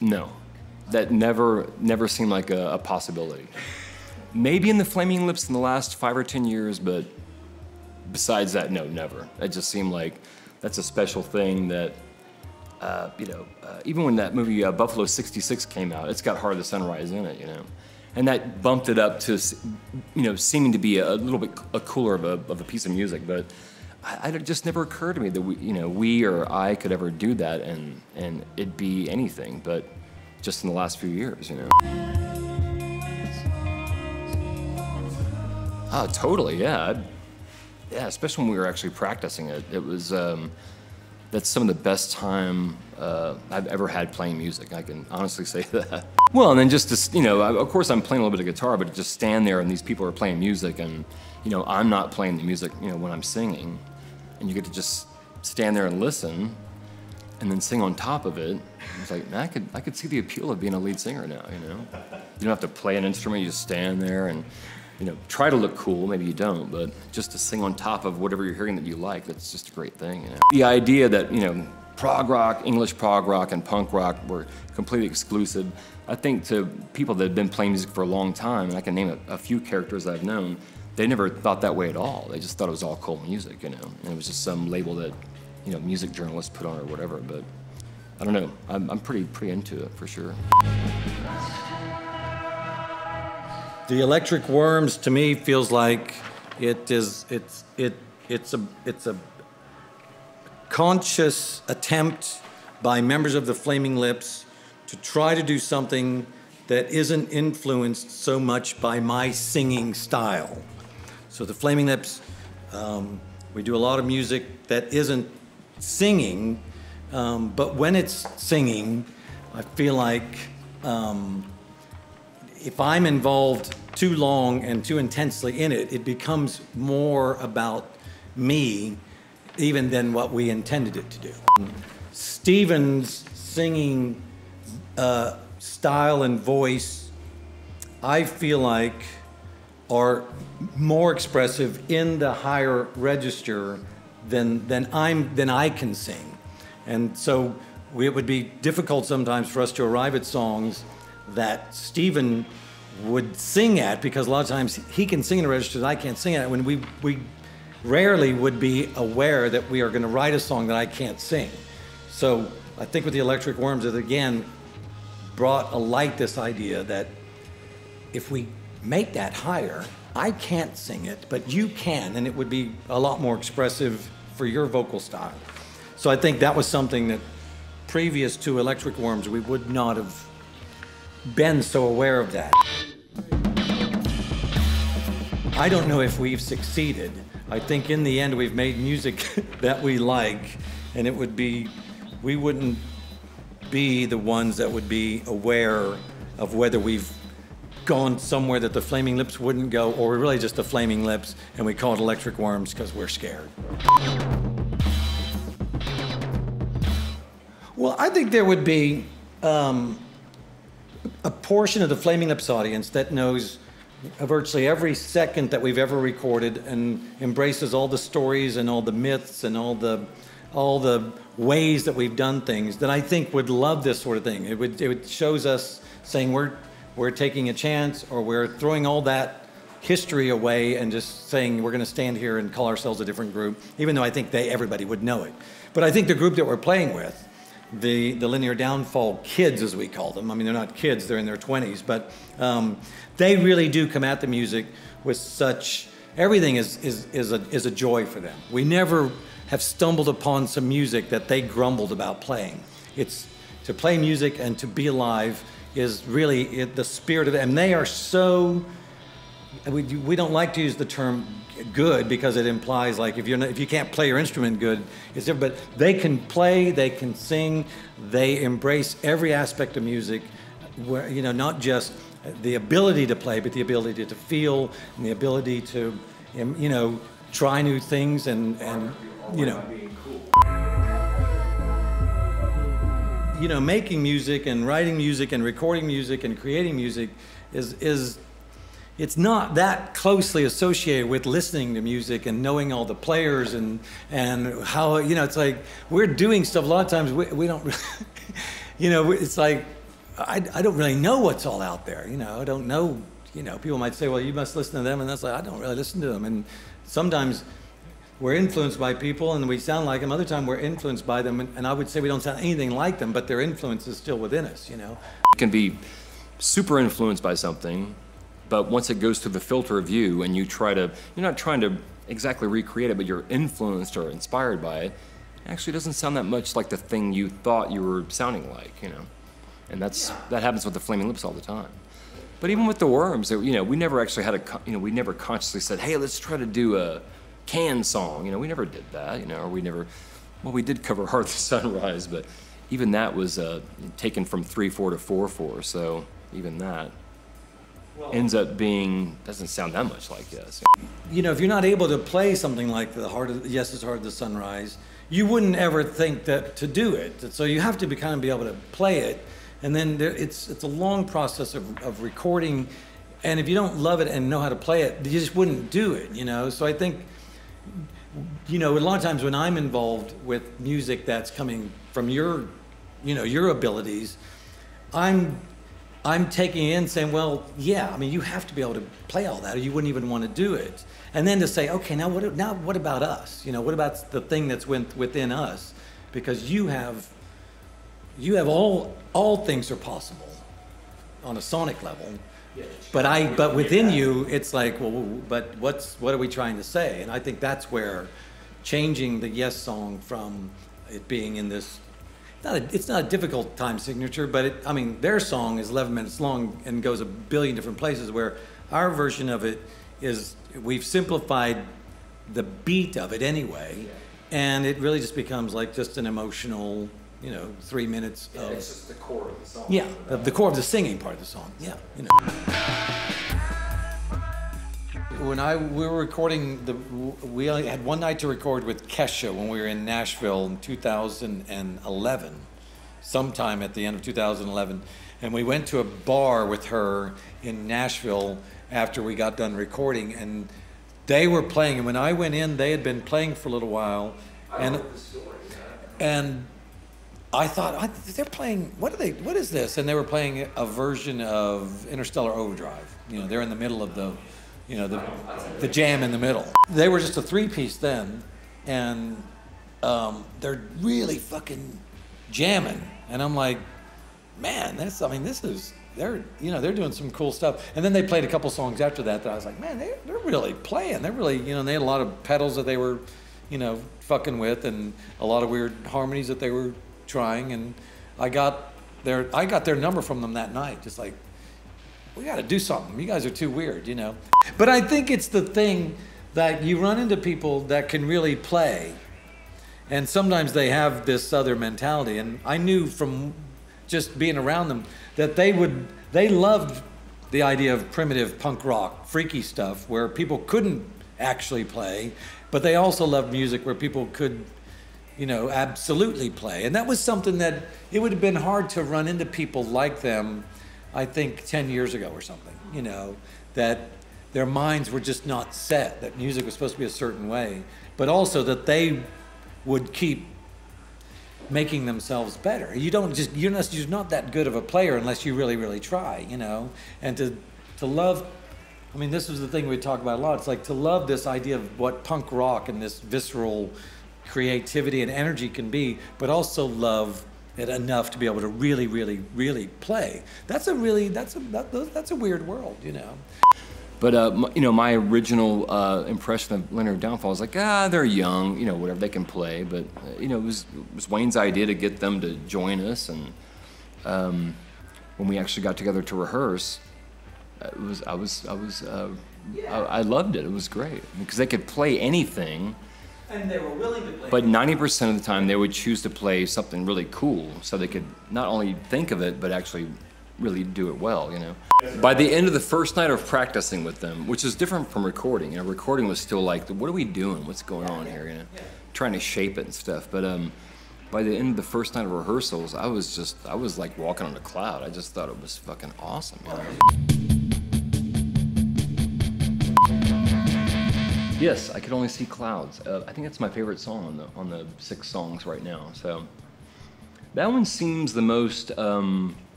No, that never seemed like a possibility. Maybe in the Flaming Lips in the last 5 or 10 years, but besides that, no, never. It just seemed like that's a special thing that, even when that movie Buffalo 66 came out, it's got Heart of the Sunrise in it, and that bumped it up to, seeming to be a little bit cooler of a piece of music. But it just never occurred to me that we or I could ever do that and it'd be anything, but just in the last few years, Oh, totally, yeah. Yeah, especially when we were actually practicing it. It was, that's some of the best time I've ever had playing music. I can honestly say that. Well, and then just to, of course I'm playing a little bit of guitar, but to just stand there and these people are playing music and, I'm not playing the music, when I'm singing. And you get to just stand there and listen and then sing on top of it. It's like, man, I could see the appeal of being a lead singer now, You don't have to play an instrument, you just stand there and, try to look cool, maybe you don't, but just to sing on top of whatever you're hearing that you like, that's just a great thing, The idea that, prog rock, English prog rock, and punk rock were completely exclusive, I think to people that have been playing music for a long time, and I can name a few characters I've known, they never thought that way at all. They just thought it was all cool music, and it was just some label that, music journalists put on or whatever, but I don't know, I'm pretty into it, for sure. The Electric Würms, to me, feels like it's a conscious attempt by members of the Flaming Lips to try to do something that isn't influenced so much by my singing style. So the Flaming Lips, we do a lot of music that isn't singing, but when it's singing, I feel like if I'm involved too long and too intensely in it, it becomes more about me even than what we intended it to do. Stephen's singing style and voice, I feel like, are more expressive in the higher register than I can sing. And so it would be difficult sometimes for us to arrive at songs that Stephen would sing at, because a lot of times he can sing in a register that I can't sing at, when we rarely would be aware that we are going to write a song that I can't sing. So I think with the Electric Würms, it again brought alight this idea that if we make that higher, I can't sing it, but you can, and it would be a lot more expressive for your vocal style. So I think that was something that previous to Electric Würms, we would not have been so aware of that. I don't know if we've succeeded. I think in the end we've made music that we like, and it would be, we wouldn't be the ones that would be aware of whether we've gone somewhere that the Flaming Lips wouldn't go, or we're really just the Flaming Lips and we call it Electric Würms because we're scared. Well, I think there would be a portion of the Flaming Lips audience that knows virtually every second that we've ever recorded and embraces all the stories and all the myths and all the ways that we've done things, that I think would love this sort of thing. It shows us saying we're taking a chance, or we're throwing all that history away and just saying we're going to stand here and call ourselves a different group, even though I think everybody would know it. But I think the group that we're playing with, the Linear Downfall kids, as we call them. I mean, they're not kids, they're in their 20s, but they really do come at the music with such, everything is a joy for them. We never have stumbled upon some music that they grumbled about playing. It's to play music and to be alive is really the spirit of it. And they are so, we don't like to use the term good because it implies like if you can't play your instrument good, it's different. But they can play, they can sing, they embrace every aspect of music, where, not just the ability to play, but the ability to feel and the ability to, try new things and making music and writing music and recording music and creating music it's not that closely associated with listening to music and knowing all the players and how, it's like we're doing stuff a lot of times we don't, it's like I don't really know what's all out there, you know. I don't know, you know. People might say, well, you must listen to them, and that's like, I don't really listen to them. And sometimes we're influenced by people and we sound like them. Other time we're influenced by them, and I would say we don't sound anything like them, but their influence is still within us, you know. You can be super influenced by something, but once it goes through the filter of you and you try to, you're not trying to exactly recreate it, but you're influenced or inspired by it, it actually doesn't sound that much like the thing you thought you were sounding like, you know. And that happens with the Flaming Lips all the time. But even with the Worms, you know, we never actually had we never consciously said, hey, let's try to do a Can song. You know, we never did that, you know, or we did cover Heart of the Sunrise, but even that was taken from 3/4 to 4/4, so even that ends up being, doesn't sound that much like Yes. You know, if you're not able to play something like Yes' Heart of the Sunrise, you wouldn't ever think that to do it. So you have to kind of be able to play it. And then it's a long process of recording. And if you don't love it and know how to play it, you just wouldn't do it, you know? So I think, you know, a lot of times when I'm involved with music that's coming from your, you know, your abilities, I'm taking it in saying, well, yeah, I mean, you have to be able to play all that or you wouldn't even want to do it. And then to say, okay, now what about us? You know, what about the thing that's within us? Because you have all things are possible on a sonic level. But within you, it's like, well, but what are we trying to say? And I think that's where changing the Yes song from it being in this, it's not a difficult time signature, but I mean, their song is 11 minutes long and goes a billion different places, where our version of it is, we've simplified the beat of it anyway, and it really just becomes like just an emotional, you know, 3 minutes of... It's just the core of the song. Yeah, the core of the singing part of the song, yeah, you know. When we were recording, we only had one night to record with Kesha when we were in Nashville in 2011, sometime at the end of 2011, and we went to a bar with her in Nashville after we got done recording, and they were playing, and when I went in, they had been playing for a little while, and I thought, they're playing, what is this? And they were playing a version of Interstellar Overdrive. You know, they're in the middle of the, you know, the jam in the middle. They were just a three-piece then, and they're really fucking jamming. And I'm like, man, they're doing some cool stuff. And then they played a couple songs after that I was like, man, they're really playing. They're really, you know, they had a lot of pedals that they were, you know, fucking with, and a lot of weird harmonies that they were trying. And I got their number from them that night, just like, we got to do something. You guys are too weird, you know. But I think it's the thing that you run into people that can really play, and sometimes they have this other mentality. And I knew from just being around them that they loved the idea of primitive punk rock, freaky stuff where people couldn't actually play, but they also loved music where people could, you know, absolutely play. And that was something that it would have been hard to run into people like them, I think 10 years ago or something, you know, that their minds were just not set, that music was supposed to be a certain way, but also that they would keep making themselves better. You're not that good of a player unless you really, really try, you know. And to love, I mean, this was the thing we talk about a lot. It's like to love this idea of what punk rock and this visceral creativity and energy can be, but also love it enough to be able to really, really, really play. That's a weird world, you know. But you know, my original impression of Leonard Downfall was like, they're young, you know, whatever, they can play. But you know, it was Wayne's idea to get them to join us, and when we actually got together to rehearse, I loved it. It was great because they could play anything. And they were willing to play. But 90% of the time, they would choose to play something really cool, so they could not only think of it, but actually really do it well, you know. By the end of the first night of practicing with them, which is different from recording, you know, recording was still like, what are we doing? What's going on here, you know? Trying to shape it and stuff. But by the end of the first night of rehearsals, I was like walking on a cloud. I just thought it was fucking awesome, you know? Yes, I Could Only See Clouds. I think that's my favorite song on the 6 songs right now. So that one seems the most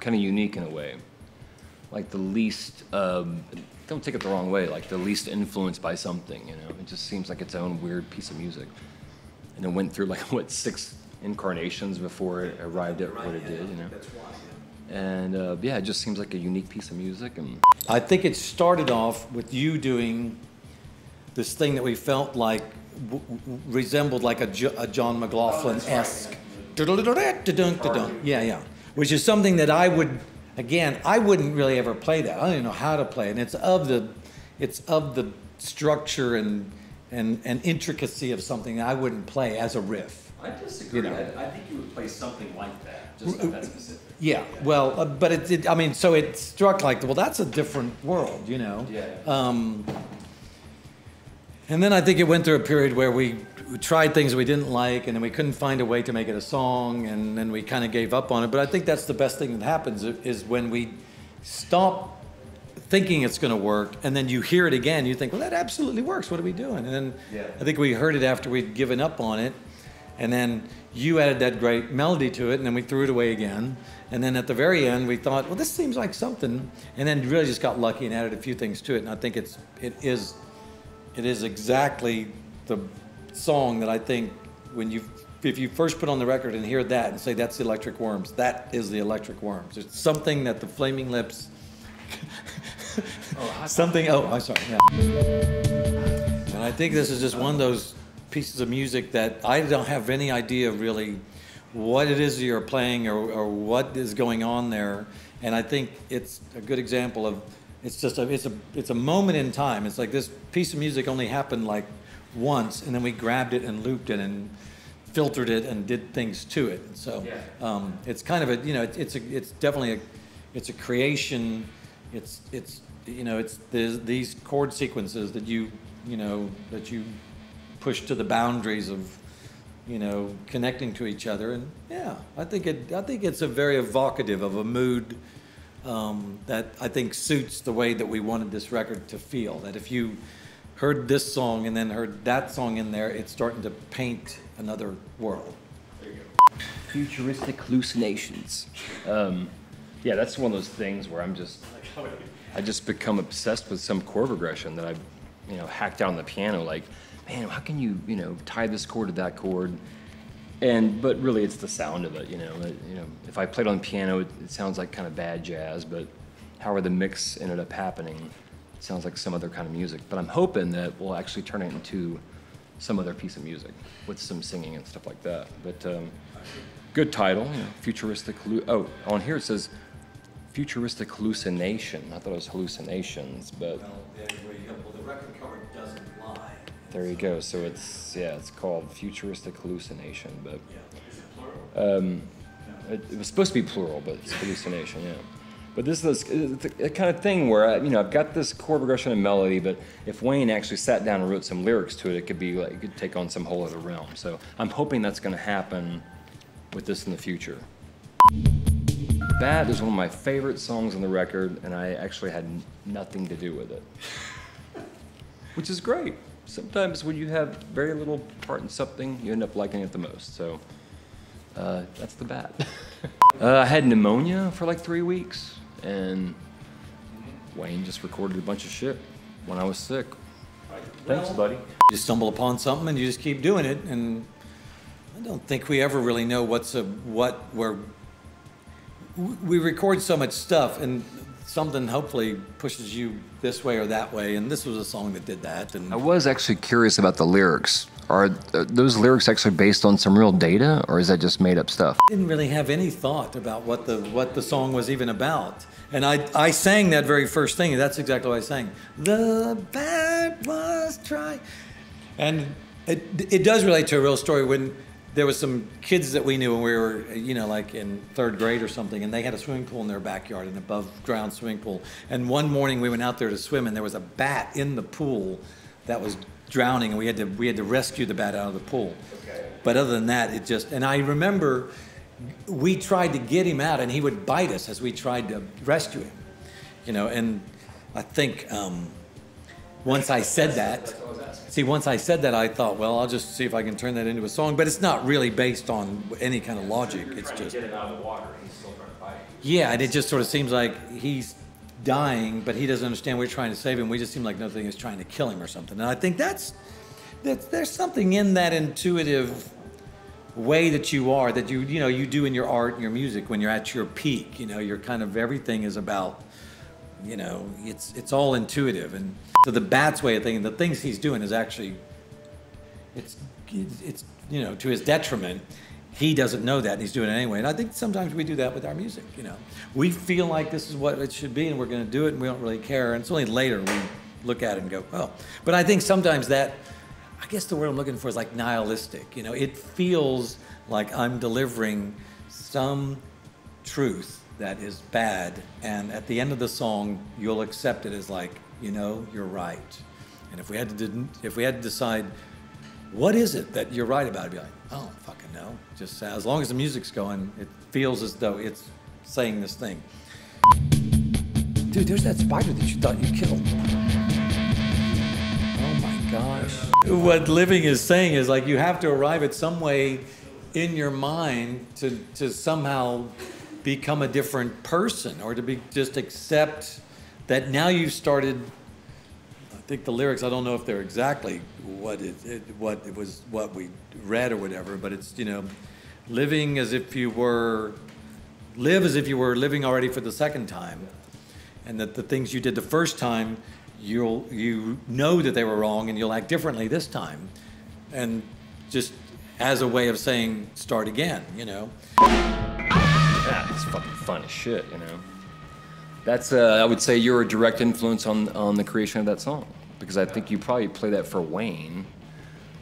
kind of unique in a way. Like the least, don't take it the wrong way, like the least influenced by something, you know? It just seems like its own weird piece of music. And it went through like, what, 6 incarnations before it arrived at what it did, you know? And yeah, it just seems like a unique piece of music. And I think it started off with you doing this thing that we felt like resembled like a John McLaughlin-esque. Yeah. Which is something that I wouldn't really ever play that. I don't even know how to play it. And it's of the structure and intricacy of something that I wouldn't play as a riff. I disagree. You know? I think you would play something like that, just not that specific. Yeah, well, but I mean, so it struck like, well, that's a different world, you know? Yeah. And then I think it went through a period where we tried things we didn't like, and then we couldn't find a way to make it a song, and then we kind of gave up on it. But I think that's the best thing that happens is when we stop thinking it's going to work, and then you hear it again, you think, well, that absolutely works. What are we doing? And then I think we heard it after we'd given up on it, and then you added that great melody to it, and then we threw it away again. And then at the very end, we thought, well, this seems like something, and then really just got lucky and added a few things to it. And I think it is exactly the song that I think if you first put on the record and hear that and say that's the Electric Würms, that is the Electric Würms. It's something that the Flaming Lips, I'm sorry, yeah. And I think this is just one of those pieces of music that I don't have any idea really what it is you're playing or what is going on there. And I think it's a good example of, it's a moment in time. It's like this piece of music only happened like once, and then we grabbed it and looped it and filtered it and did things to it. So it's kind of a, you know, it's definitely a creation. It's these chord sequences that you push to the boundaries of, you know, connecting to each other. And yeah, I think it's a very evocative of a mood that I think suits the way that we wanted this record to feel. That if you heard this song and then heard that song in there, it's starting to paint another world. There you go. Futuristic hallucinations. Yeah, that's one of those things where I just become obsessed with some chord progression that I've, hacked out on the piano. Like, man, how can you, tie this chord to that chord? But really, it's the sound of it. If I played on the piano, it sounds like kind of bad jazz. But however the mix ended up happening, it sounds like some other kind of music. But I'm hoping that we'll actually turn it into some other piece of music with some singing and stuff like that. But good title, futuristic. Oh, on here it says futuristic hallucination. I thought it was hallucinations, but. Well, the record cover doesn't lie. There you go. So it's called futuristic hallucination, but it was supposed to be plural, but it's hallucination, yeah. But this is the kind of thing where I've got this chord progression and melody, but if Wayne actually sat down and wrote some lyrics to it, it could be like it could take on some whole other realm. So I'm hoping that's going to happen with this in the future. That is one of my favorite songs on the record, and I actually had nothing to do with it, which is great. Sometimes when you have very little part in something, you end up liking it the most. So that's the bat. I had pneumonia for like 3 weeks, and Wayne just recorded a bunch of shit when I was sick. Thanks, buddy. You stumble upon something and you just keep doing it, and I don't think we ever really know we record so much stuff, and something hopefully pushes you this way or that way, and this was a song that did that. And I was actually curious about the lyrics. Are those lyrics actually based on some real data, or is that just made up stuff? I didn't really have any thought about what the song was even about. And I sang that very first thing, and that's exactly what I sang. The bad was trying. And it does relate to a real story. When there was some kids that we knew when we were, like in 3rd grade or something, and they had a swimming pool in their backyard, an above-ground swimming pool. And one morning we went out there to swim, and there was a bat in the pool that was drowning, and we had to rescue the bat out of the pool. Okay. But other than that, and I remember we tried to get him out, and he would bite us as we tried to rescue him, and I think once I said that, once I said that, I thought, well, I'll just see if I can turn that into a song. But it's not really based on any kind of logic. It's just get him out of the water. He's still trying to fight. Yeah, and it just sort of seems like he's dying, but he doesn't understand we're trying to save him. We just seem like nothing is trying to kill him or something. And I think there's something in that intuitive way that you are, that you do in your art and your music when you're at your peak. You're kind of, everything is about, it's all intuitive. And so the Bat's way of thinking, the things he's doing is actually, it's to his detriment. He doesn't know that, and he's doing it anyway. And I think sometimes we do that with our music. We feel like this is what it should be, and we're going to do it, and we don't really care. And it's only later we look at it and go, oh. But I think sometimes that, I guess the word I'm looking for is like nihilistic. It feels like I'm delivering some truth that is bad, and at the end of the song, you'll accept it as like, you're right. And if we had to decide, what is it that you're right about? I'd be like, I don't fucking know. Just as long as the music's going, it feels as though it's saying this thing. Dude, there's that spider that you thought you killed. Oh my gosh. What living is saying is like you have to arrive at some way in your mind to somehow become a different person, or to just accept that now you've started. I think the lyrics, I don't know if they're exactly what we read or whatever, but it's, living as if you were, live as if you were living already for the second time, and that the things you did the first time, you know that they were wrong, and you'll act differently this time, and just as a way of saying start again. Yeah, it's fucking fun as shit. That's, I would say you're a direct influence on the creation of that song, because I think you probably play that for Wayne,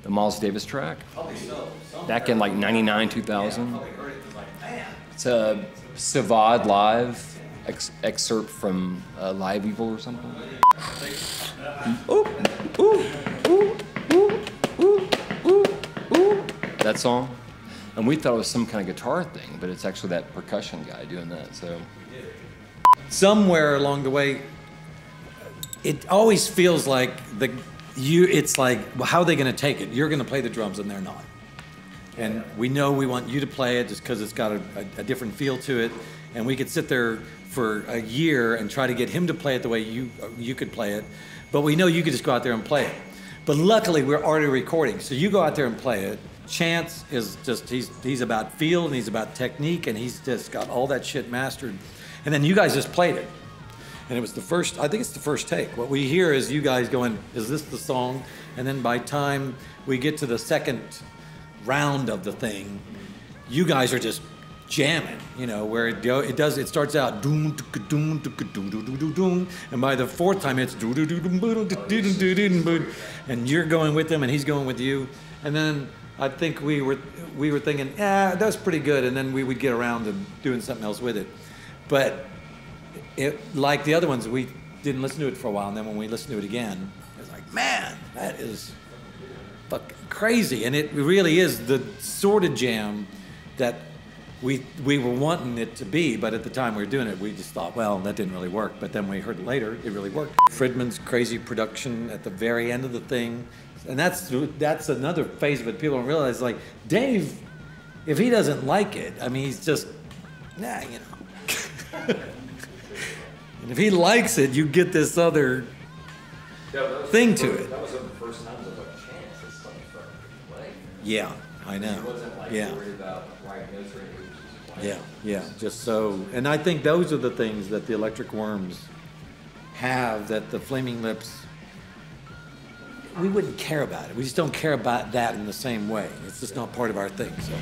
the Miles Davis track. Probably so. Back in like 99, 2000. Yeah, probably heard it and was like, man. It's a Savad Live excerpt from Live Evil or something. Ooh, ooh, ooh, ooh, ooh, ooh, ooh. That song. And we thought it was some kind of guitar thing, but it's actually that percussion guy doing that, so. Somewhere along the way, it always feels like it's like, well, how are they going to take it? You're going to play the drums and they're not. And we know we want you to play it just because it's got a different feel to it. And we could sit there for a year and try to get him to play it the way you could play it. But we know you could just go out there and play it. But luckily, we're already recording. So you go out there and play it. Chance is just, he's about feel and he's about technique, and he's just got all that shit mastered. And then you guys just played it. And it was I think it's the first take. What we hear is you guys going, is this the song? And then by time we get to the second round of the thing, you guys are just jamming, where it starts out doom, doom, doom, doom, and by the fourth time it's do do do do, and you're going with him and he's going with you. And then I think we were thinking, that's pretty good, and then we would get around to doing something else with it. But like the other ones, we didn't listen to it for a while, and then when we listened to it again, it was like, man, that is fucking crazy. And it really is the sort of jam that we were wanting it to be, but at the time we were doing it, we just thought, well, that didn't really work. But then we heard it later, it really worked. Fridman's crazy production at the very end of the thing, and that's another phase of it people don't realize. Like, Dave, if he doesn't like it, I mean, he's just, And if he likes it, you get this other thing to it. That was the first time I was like, Chance, this song started to play. Yeah, I know. He wasn't like worried about writing notes or anything. Yeah, just so. And I think those are the things that the Electric Würms have that the Flaming Lips, we wouldn't care about it. We just don't care about that in the same way. It's just not part of our thing, so.